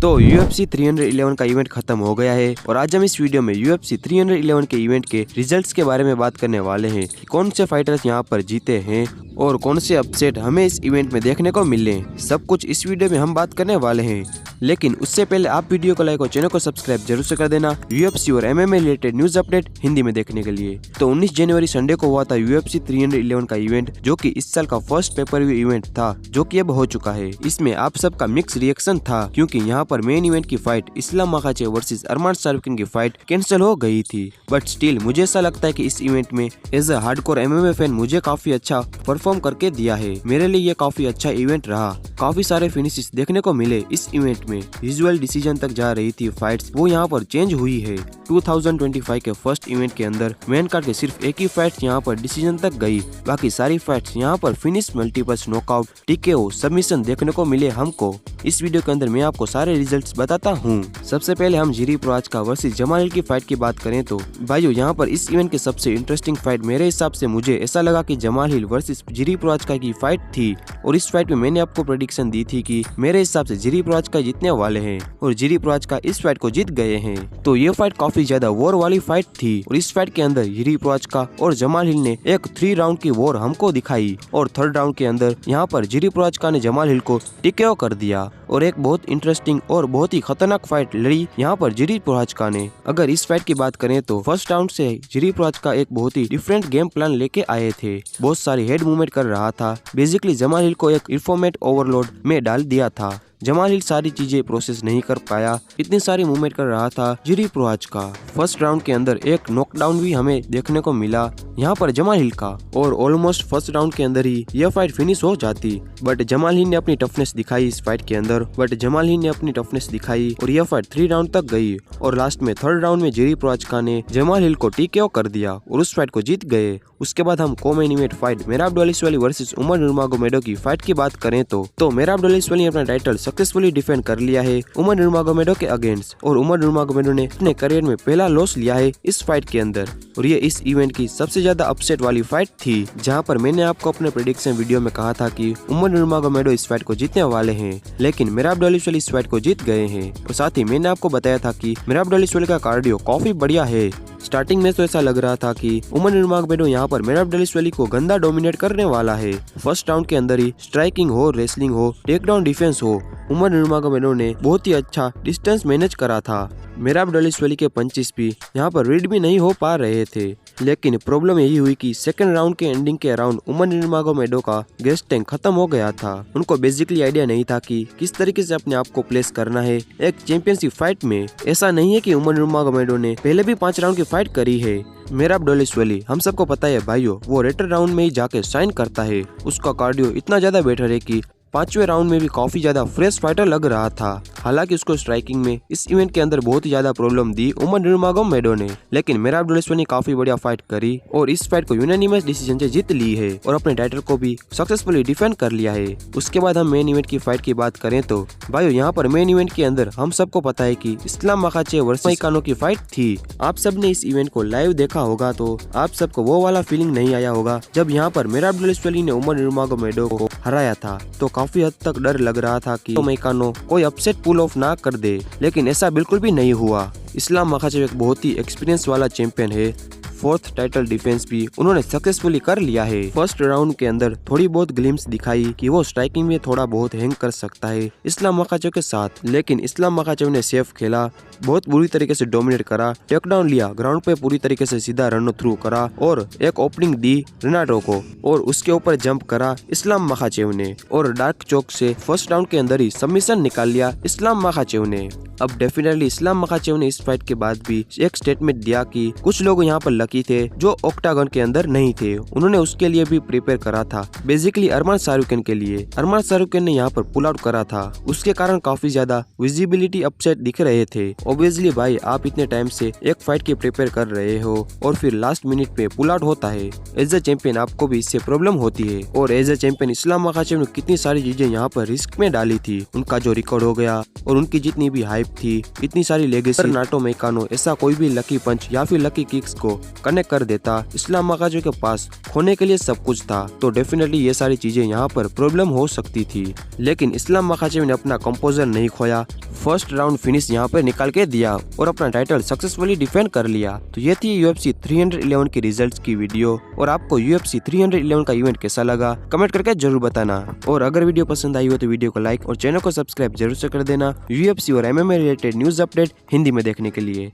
तो UFC 311 का event खत्म हो गया है और आज हम इस वीडियो में UFC 311 के इवेंट के रिजल्ट्स के बारे में बात करने वाले हैं कि कौन से फाइटर्स यहां पर जीते हैं और कौन से अपसेट हमें इस इवेंट में देखने को मिले। सब कुछ इस वीडियो में हम बात करने वाले हैं, लेकिन उससे पहले आप वीडियो को लाइक और चैनल को सब्सक्राइब जरूर से कर देना UFC और MMA related news update Hindi में देखने के लिए। तो 19 जनवरी संडे को हुआ था UFC 311 का इवेंट, जो कि इस साल का फर्स्ट पेपर व्यू इवेंट था, जो कि अब हो चुका है। इसमें आप सबका मिक्स रिएक्शन था, क्योंकि यहाँ पर मेन इवेंट की फाइट इस्लाम मखाचे वर्सेस अरमान सारुकिन की फाइट कैंसिल हो गई थी। बट स्टिल मुझे ऐसा लगता है कि इस इवेंट में as a hardcore MMA fan मुझे काफी अच्छा परफॉर्म करके दिया है। मेरे लिए ये काफी अच्छा इवेंट रहा। काफी सारे फिनिशेस देखने को मिले इस इवेंट में। विजुअल डिसीजन तक जा रही थी फाइट्स, वो यहाँ पर चेंज हुई है। 2025 के फर्स्ट इवेंट के अंदर मेन कार्ड के सिर्फ एक ही फाइट यहाँ पर डिसीजन तक गई, बाकी सारी फाइट्स यहाँ पर finish, multiples, knockout, TKO, submission देखने को मिले हमको। इस वीडियो के अंदर मैं आपको सारे रिजल्ट्स बताता हूँ। सबसे पहले हम जिरी प्रोचका वर्सेस जमाल हिल की फाइट की बात करें तो भाइयों, यहाँ पर इस इवेंट के सबसे इंटरेस्टिंग फाइट मेरे हिसाब से मुझे ऐसा लगा कि जमाल हिल वर्सेस जिरी प्रोचका की फाइट थी। और इस फाइट में मैंने आपको प्रेडिक्शन दी थी कि मेरे हिसाब से जिरी प्रोचका जीतने वाले हैं और जिरी प्रोचका इस फाइट को जीत गए हैं। तो ये फाइट काफी ज्यादा वॉर वाली फाइट थी और इस फाइट के अंदर जिरी प्रोचका और जमाल हिल ने एक 3 राउंड की वॉर हमको दिखाई और थर्ड राउंड के अंदर यहाँ पर जिरी प्रोचका ने जमाल हिल को TKO कर दिया और एक बहुत इंटरेस्टिंग और बहुत ही खतरनाक फाइट लड़ी यहाँ पर जिरी प्रोचका ने। अगर इस फाइट की बात करें तो फर्स्ट राउंड से जिरी प्रोचका एक बहुत ही डिफरेंट गेम प्लान लेके आए थे। बहुत सारी हेड मूवमेंट कर रहा था। बेसिकली जमाल हिल को एक इंफॉर्मेट ओवरलोड में डाल दिया था। जमाल हिल सारी चीजें प्रोसेस नहीं कर पाया, इतनी सारी मूवमेंट कर रहा था जिरी प्रोचका। फर्स्ट राउंड के अंदर एक नॉकडाउन भी हमें देखने को मिला यहाँ पर जमाल हिल का और ऑलमोस्ट फर्स्ट राउंड के अंदर ही यह फाइट फिनिश हो जाती। बट जमाल हिल ने अपनी टफनेस दिखाई इस फाइट के अंदर और यह फाइट 3 राउंड तक गई और लास्ट में थर्ड राउंड में जिरी प्रोचका ने जमाल हिल को TKO कर दिया और उस फाइट को जीत गए। उसके बाद हम को-मेन इवेंट फाइट मेहराब दौलतशवली वर्सेस उमर नूरमागोमेडो की फाइट की बात करें तो मेहराब दौलतशवली ने अपना टाइटल सक्सेसफुली डिफेंड कर लिया है उमर नूरमागोमेडो के अगेंस्ट और उमर नूरमागोमेडो ने अपने करियर में पहला लॉस लिया है इस फाइट के अंदर। और ये इस इवेंट की सबसे ज्यादा अपसेट वाली फाइट थी, जहां पर मैंने आपको अपने प्रेडिक्शन वीडियो में कहा था कि उमर नूरमागोमेडो इस फाइट को जीतने वाले हैं, लेकिन मेहराब दौलतशवली इस फाइट को जीत गए हैं। और साथ ही मैंने आपको बताया था कि मेहराब दौलतशवली का कार्डियो काफी बढ़िया है। स्टार्टिंग में तो ऐसा लग रहा था कि उमर नूरमागोमेडो यहाँ पर मेहराब दौलतशवली को गंदा डोमिनेट करने वाला है। फर्स्ट राउंड के अंदर ही स्ट्राइकिंग हो, रेसलिंग हो, टेकडाउन डिफेंस हो, उमर नूरमागोमेडो ने बहुत ही अच्छा डिस्टेंस मैनेज करा था। मेहराब दौलतशवली के पंचेस भी यहाँ पर रीड भी नहीं हो पा रहे थे, लेकिन प्रॉब्लम यही हुई कि सेकंड राउंड के एंडिंग के अराउंड उमर नूरमागोमेडो का गैस टैंक खत्म हो गया था। उनको बेसिकली आइडिया नहीं था कि किस तरीके से अपने आप को प्लेस करना है एक चैंपियनशिप फाइट में। ऐसा नहीं है कि उमर नूरमागोमेडो ने पहले भी 5 राउंड की फाइट करी है। मेहराब दौलतशवली, हम सबको पता है भाइयों, वो रेटर राउंड में ही जाके साइन करता है। उसका कार्डियो इतना ज्यादा बेटर है कि 5वें राउंड में भी काफी ज्यादा फ्रेश फाइटर लग रहा था। हालांकि उसको स्ट्राइकिंग में इस इवेंट के अंदर बहुत ही ज्यादा प्रॉब्लम दी उमर नूरमागोमेडो ने, लेकिन मेहराब दौलतशवली ने काफी बढ़िया फाइट करी और इस फाइट को यूनानिमस डिसीजन से जीत ली है और अपने टाइटल को भी सक्सेसफुली डिफेंड कर लिया है। उसके बाद हम मेन इवेंट की फाइट की बात करें तो भाइयों, यहाँ पर मेन इवेंट के अंदर हम सबको पता है कि इस्लाम मखाचे वर्सेस मोइकानो की फाइट थी। आप सब ने इस इवेंट को लाइव देखा होगा तो आप सबको वो वाला फीलिंग नहीं आया होगा जब यहाँ पर मेहराब दौलतशवली ने उमर नूरमागोमेडो को हराया था। तो काफी हद तक डर लग रहा था कि मोइकानो कोई अपसेट पुल ऑफ ना कर दे, लेकिन ऐसा बिल्कुल भी नहीं हुआ। इस्लाम मखाचेव एक बहुत ही एक्सपीरियंस वाला चैंपियन है। फोर्थ टाइटल डिफेंस भी उन्होंने सक्सेसफुली कर लिया है। फर्स्ट राउंड के अंदर थोड़ी बहुत ग्लिम्स दिखाई कि वो स्ट्राइकिंग में थोड़ा बहुत हैंग कर सकता है इस्लाम मखाचेव के साथ, लेकिन इस्लाम मखाचेव ने सेफ खेला, बहुत बुरी तरीके से डोमिनेट करा, टेकडाउन लिया, ग्राउंड पे पूरी तरीके से सीधा रन थ्रू करा और एक ओपनिंग दी रेनाटो को और उसके ऊपर जंप करा इस्लाम मखाचेव ने और डार्क चौक से फर्स्ट राउंड के अंदर ही सबमिशन निकाल लिया इस्लाम मखाचेव ने। अब डेफिनेटली इस्लाम मखाचेव ने इस फाइट के बाद भी एक स्टेटमेंट दिया कि कुछ लोग यहाँ पर लकी थे जो ऑक्टागन के अंदर नहीं थे, उन्होंने उसके लिए भी प्रिपेयर करा था। बेसिकली अरमान सारुकिन के लिए अरमान सारुकिन ने यहाँ पर पुल आउट करा था, उसके कारण काफी ज्यादा विजिबिलिटी अपसेट दिख रहे थे। ऑब्वियसली भाई, आप इतने टाइम से एक फाइट की प्रिपेयर कर रहे हो और फिर लास्ट मिनट पे पुल आउट होता है। एज अ चैंपियन आपको भी इससे प्रॉब्लम होती है और as a champion Islam Makhachev ने कितनी सारी चीजें यहाँ पर रिस्क में डाली थी। उनका जो रिकॉर्ड हो गया और उनकी जितनी भी हाइप थी, इतनी सारी लेगेसी, नाटो मैकानो ऐसा कोई भी लकी पंच या फिर लकी किक्स को कनेक्ट कर देता। इस्लाम मकाजो के पास खोने के लिए सब कुछ था, तो डेफिनेटली ये सारी चीजें यहाँ पर प्रॉब्लम हो सकती थी। लेकिन इस्लाम मकाजेव ने अपना कंपोजर नहीं खोया, फर्स्ट राउंड फिनिश यहाँ पर निकाल के दिया और अपना टाइटल सक्सेसफुली डिफेंड कर लिया। तो ये थी UFC 311 के रिजल्ट्स की वीडियो, और आपको UFC 311 का इवेंट कैसा लगा कमेंट करके जरूर बताना। और अगर वीडियो पसंद आई हो तो वीडियो को लाइक और चैनल को सब्सक्राइब जरूर से कर देना UFC और MMA related news update Hindi में देखने के लिए।